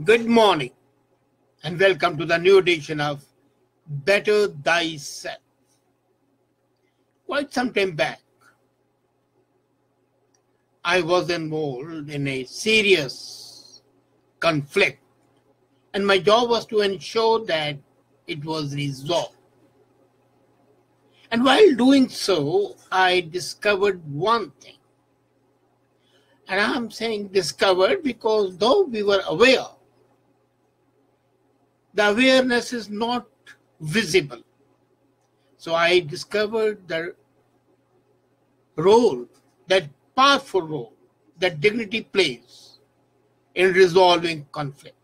Good morning and welcome to the new edition of Better Thyself. Quite some time back, I was involved in a serious conflict and my job was to ensure that it was resolved. And while doing so, I discovered one thing. And I'm saying discovered because though we were aware, the awareness is not visible. So I discovered the role, that powerful role that dignity plays in resolving conflict.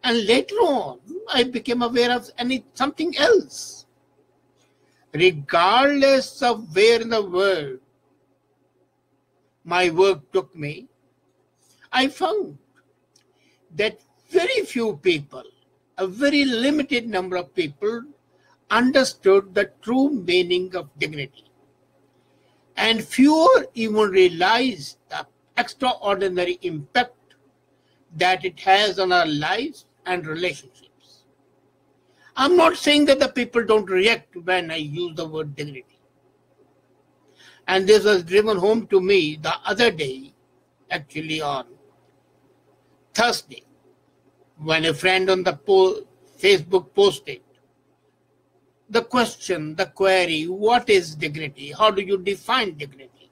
And later on, I became aware of something else. Regardless of where in the world my work took me, I found that very few people, a very limited number of people, understood the true meaning of dignity. And fewer even realized the extraordinary impact that it has on our lives and relationships. I'm not saying that the people don't react when I use the word dignity. And this was driven home to me the other day, actually on Thursday, when a friend on the Facebook posted the question, the query, what is dignity? How do you define dignity?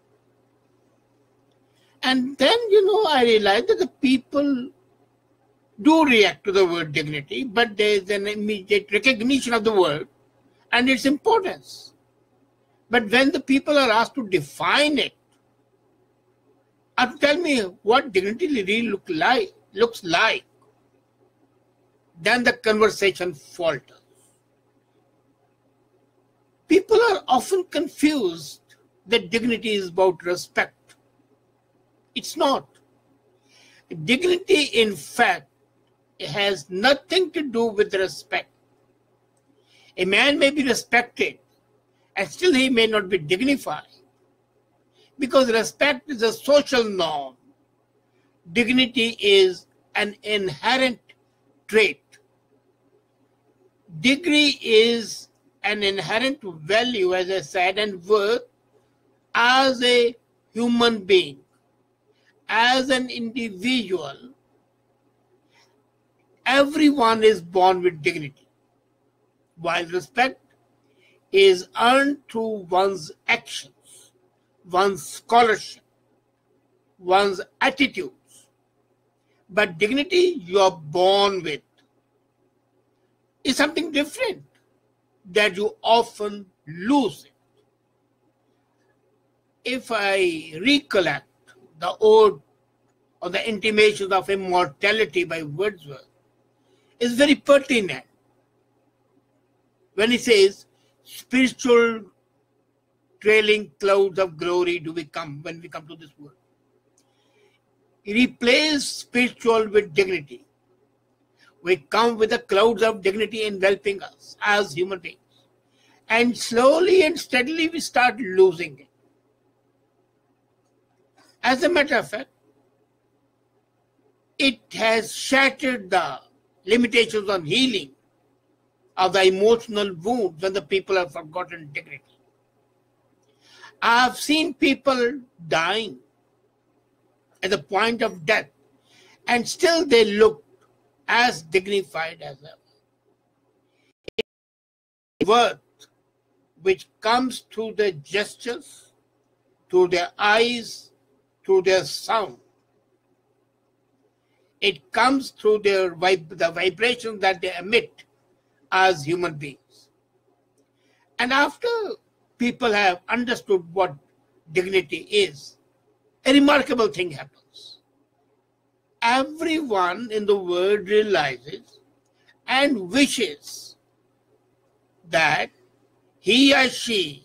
And then, I realized that the people do react to the word dignity, but there is an immediate recognition of the word and its importance. But when the people are asked to define it, or to tell me what dignity really looks like, then the conversation falters. People are often confused that dignity is about respect. It's not. Dignity, in fact, has nothing to do with respect. A man may be respected and still he may not be dignified, because respect is a social norm. Dignity is an inherent trait. Degree is an inherent value, as I said, and worth as a human being, as an individual. Everyone is born with dignity, while respect is earned through one's actions, one's scholarship, one's attitudes. But dignity you are born with is something different that you often lose it. If I recollect the ode or the intimations of immortality by Wordsworth, is very pertinent when he says, spiritual trailing clouds of glory do we come when we come to this world. He replaces spiritual with dignity. We come with the clouds of dignity enveloping us as human beings. And slowly and steadily we start losing it. As a matter of fact, it has shattered the limitations on healing of the emotional wounds when the people have forgotten dignity. I have seen people dying at the point of death and still they look as dignified as ever. Worth which comes through their gestures, through their eyes, through their sound. It comes through the vibrations that they emit as human beings. And after people have understood what dignity is, a remarkable thing happens. Everyone in the world realizes and wishes that he or she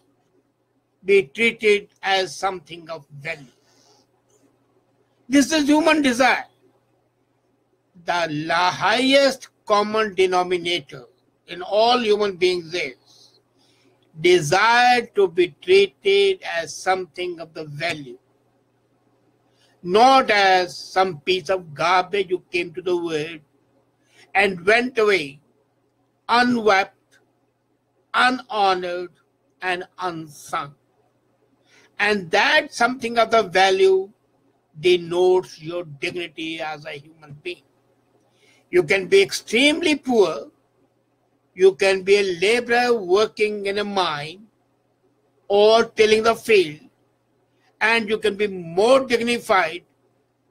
be treated as something of value. This is human desire. The highest common denominator in all human beings is desire to be treated as something of the value. not as some piece of garbage who came to the world and went away unwept, unhonored, and unsung. And that something of the value denotes your dignity as a human being. You can be extremely poor, you can be a laborer working in a mine or tilling the field, and you can be more dignified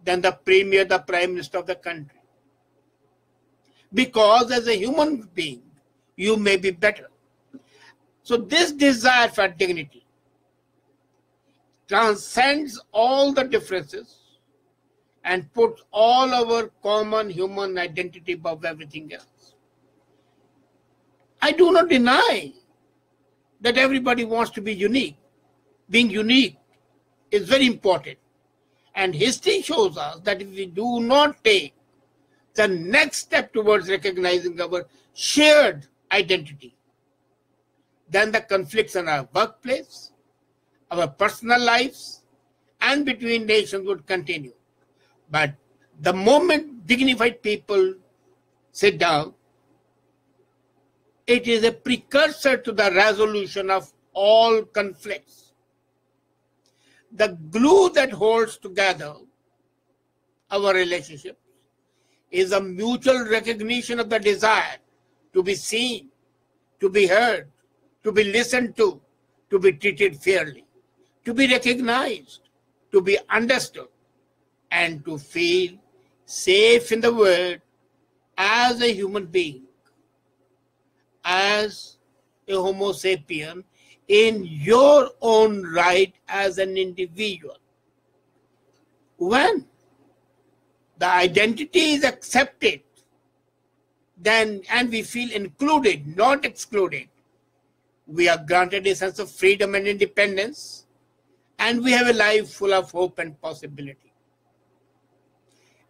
than the premier, the prime minister of the country. Because as a human being, you may be better. So this desire for dignity transcends all the differences and puts all our common human identity above everything else. I do not deny that everybody wants to be unique. Being unique is very important. And history shows us that if we do not take the next step towards recognizing our shared identity, then the conflicts in our workplace, our personal lives, and between nations would continue. But the moment dignified people sit down, it is a precursor to the resolution of all conflicts. The glue that holds together our relationships is a mutual recognition of the desire to be seen, to be heard, to be listened to be treated fairly, to be recognized, to be understood, and to feel safe in the world as a human being, as a Homo sapien, in your own right as an individual. When the identity is accepted, then, and we feel included, not excluded, we are granted a sense of freedom and independence, and we have a life full of hope and possibility.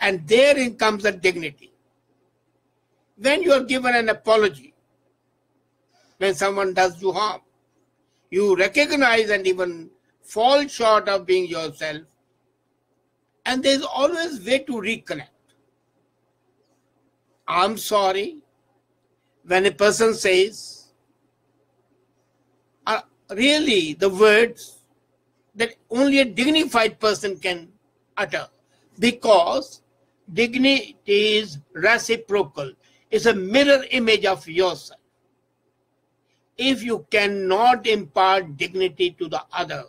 And therein comes the dignity. When you are given an apology, when someone does you harm, you recognize and even fall short of being yourself, and there's always a way to reconnect. I'm sorry. When a person says, really the words that only a dignified person can utter, because dignity is reciprocal. It's a mirror image of yourself. If you cannot impart dignity to the other,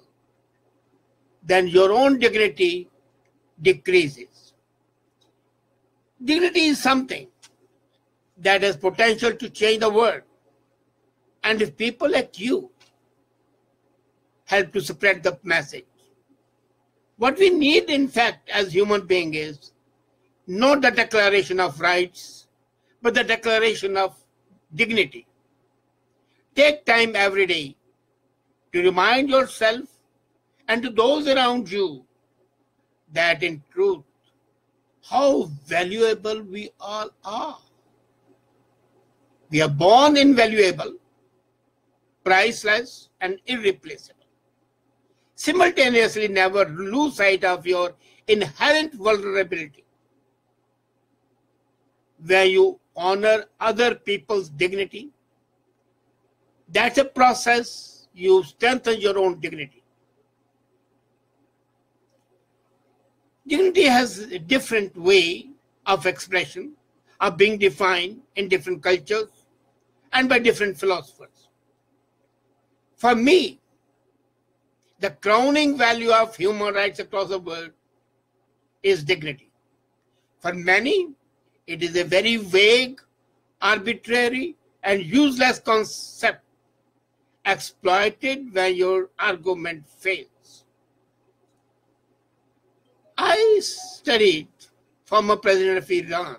then your own dignity decreases. Dignity is something that has potential to change the world. And if people like you help to spread the message, what we need, in fact, as human beings is not the declaration of rights, but the declaration of dignity. Take time every day to remind yourself and to those around you that in truth, how valuable we all are. We are born invaluable, priceless, and irreplaceable. Simultaneously, never lose sight of your inherent vulnerability. Where you honor other people's dignity, that's a process you strengthen your own dignity. Dignity has a different way of expression, of being defined in different cultures and by different philosophers. For me, the crowning value of human rights across the world is dignity. For many, it is a very vague, arbitrary, and useless concept exploited when your argument fails. I studied former President of Iran,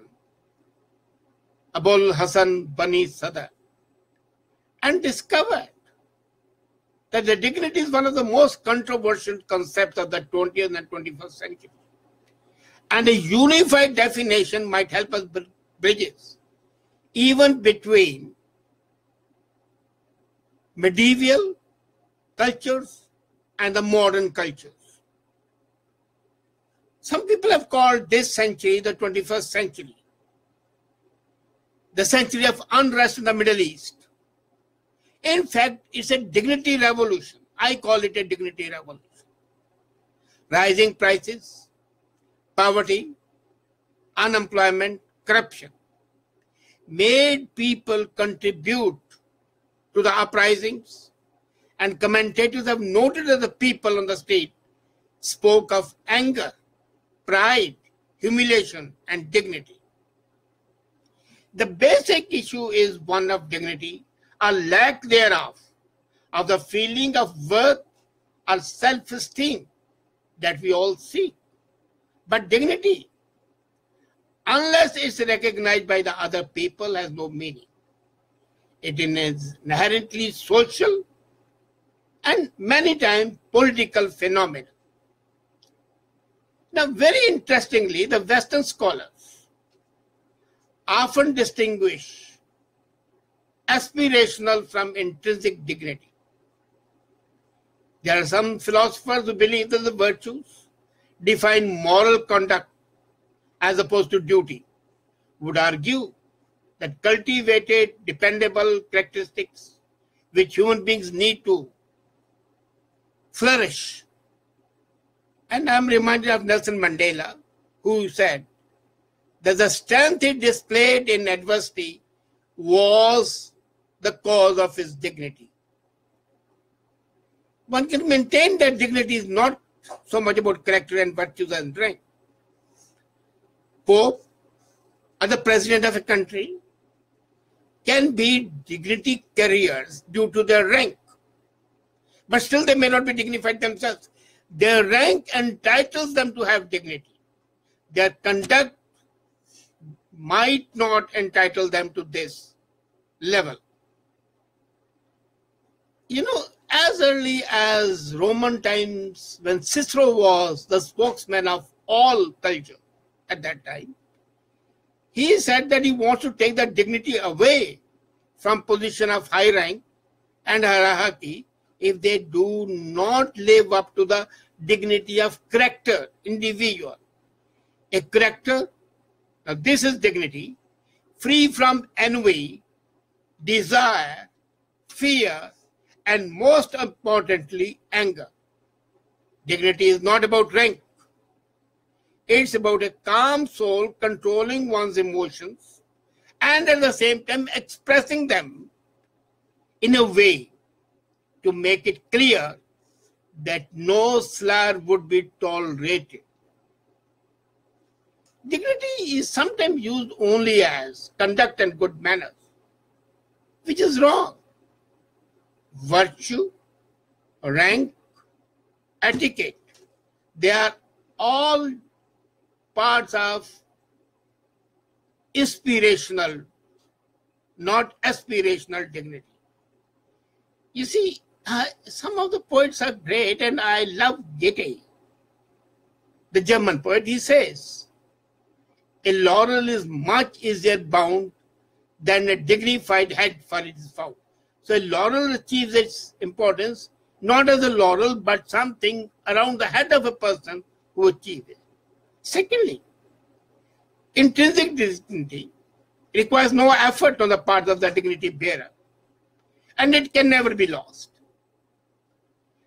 Abul Hassan Bani Sadr, and discovered that the dignity is one of the most controversial concepts of the 20th and 21st century. And a unified definition might help us build bridges, even between medieval cultures and the modern cultures. Some people have called this century the 21st century, the century of unrest in the Middle East. In fact, it's a dignity revolution. I call it a dignity revolution. Rising prices, poverty, unemployment, corruption made people contribute to the uprisings, and commentators have noted that the people on the street spoke of anger, pride, humiliation, and dignity. The basic issue is one of dignity, or lack thereof, of the feeling of worth or self-esteem that we all seek. But dignity, unless it's recognized by the other people, has no meaning. It is inherently social and many times political phenomenon. Now, very interestingly, the Western scholars often distinguish aspirational from intrinsic dignity. There are some philosophers who believe that the virtues define moral conduct as opposed to duty, would argue that cultivated, dependable characteristics which human beings need to flourish. And I'm reminded of Nelson Mandela, who said that the strength he displayed in adversity was the cause of his dignity. One can maintain that dignity is not so much about character and virtues and rank. Pope or the president of a country can be dignity carriers due to their rank, but still they may not be dignified themselves. Their rank entitles them to have dignity. Their conduct might not entitle them to this level. You know, as early as Roman times, when Cicero was the spokesman of all culture at that time, he said that he wants to take that dignity away from position of high rank and hierarchy if they do not live up to the dignity of character, individual. A character, now this is dignity, free from envy, desire, fear, and most importantly, anger. Dignity is not about rank. It's about a calm soul controlling one's emotions and at the same time expressing them in a way to make it clear that no slur would be tolerated. Dignity is sometimes used only as conduct and good manners, which is wrong. Virtue, rank, etiquette, they are all parts of inspirational, not aspirational dignity. You see, some of the poets are great, and I love Goethe, the German poet. He says, a laurel is much easier bound than a dignified head, for it is found. So a laurel achieves its importance not as a laurel, but something around the head of a person who achieves it. Secondly, intrinsic dignity requires no effort on the part of the dignity bearer, and it can never be lost.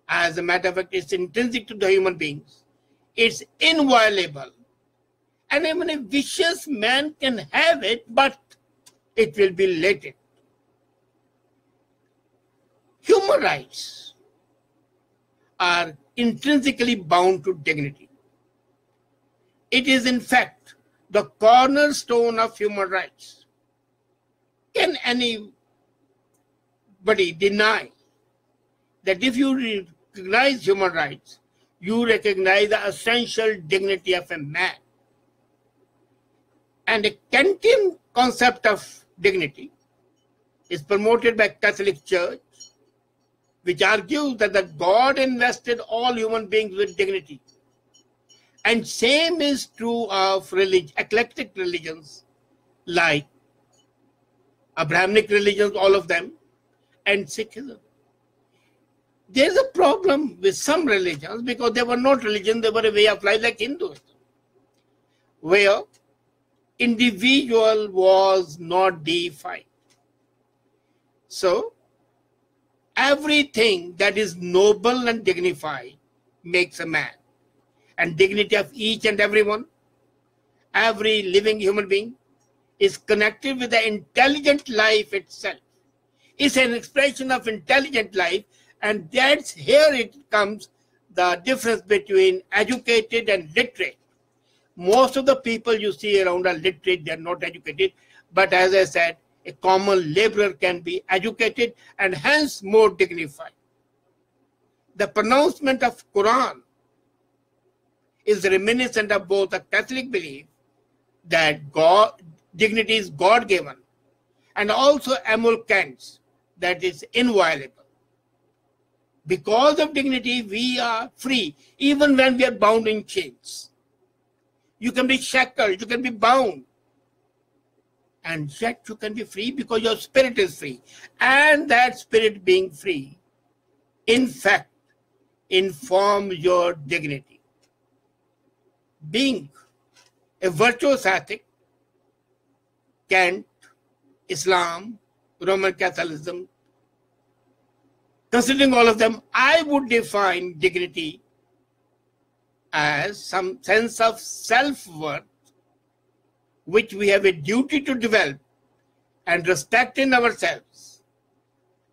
As a matter of fact, it's intrinsic to the human beings. It's inviolable. And even a vicious man can have it, but it will be latent. Human rights are intrinsically bound to dignity. It is, in fact, the cornerstone of human rights. Can anybody deny that if you recognize human rights, you recognize the essential dignity of a man? And a Kantian concept of dignity is promoted by Catholic Church, which argues that the God invested all human beings with dignity. And same is true of eclectic religions like Abrahamic religions, all of them, and Sikhism. There's a problem with some religions because they were not religion, they were a way of life like Hinduism. where individual was not defined. So, everything that is noble and dignified makes a man. And dignity of each and everyone, every living human being, is connected with the intelligent life itself. It's an expression of intelligent life, and that's here it comes the difference between educated and literate. Most of the people you see around are literate, they're not educated. But as I said, a common laborer can be educated and hence more dignified. The pronouncement of Quran is reminiscent of both a Catholic belief that dignity is God-given and also Immanuel Kant's that is inviolable. Because of dignity, we are free even when we are bound in chains. You can be shackled, you can be bound, and yet you can be free because your spirit is free. And that spirit being free, in fact, informs your dignity. Being a virtuous ethic, Kant, Islam, Roman Catholicism, considering all of them, I would define dignity as some sense of self-worth which we have a duty to develop and respect in ourselves,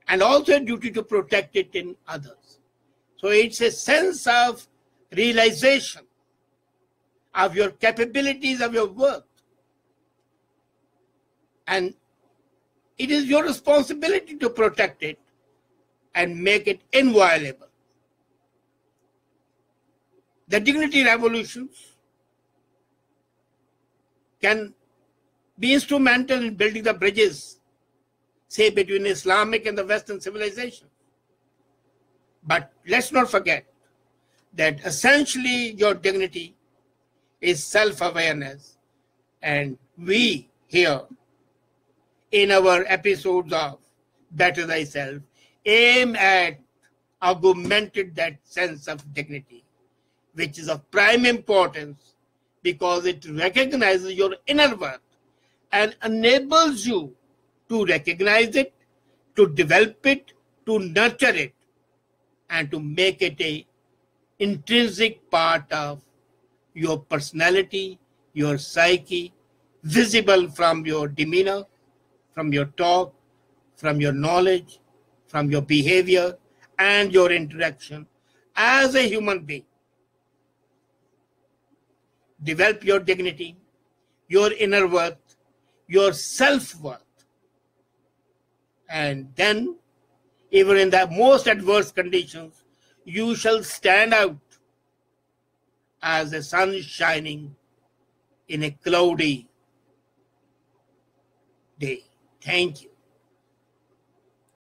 and also a duty to protect it in others. So it's a sense of realization of your capabilities, of your worth. And it is your responsibility to protect it and make it inviolable. The dignity revolutions can be instrumental in building the bridges, say, between Islamic and the Western civilization. But let's not forget that essentially your dignity is self-awareness. And we here in our episodes of Better Thyself aim at augmenting that sense of dignity, which is of prime importance because it recognizes your inner worth and enables you to recognize it, to develop it, to nurture it, and to make it an intrinsic part of your personality, your psyche, visible from your demeanor, from your talk, from your knowledge, from your behavior, and your interaction as a human being. Develop your dignity, your inner worth, your self-worth. And then, even in the most adverse conditions, you shall stand out as the sun shining in a cloudy day. Thank you.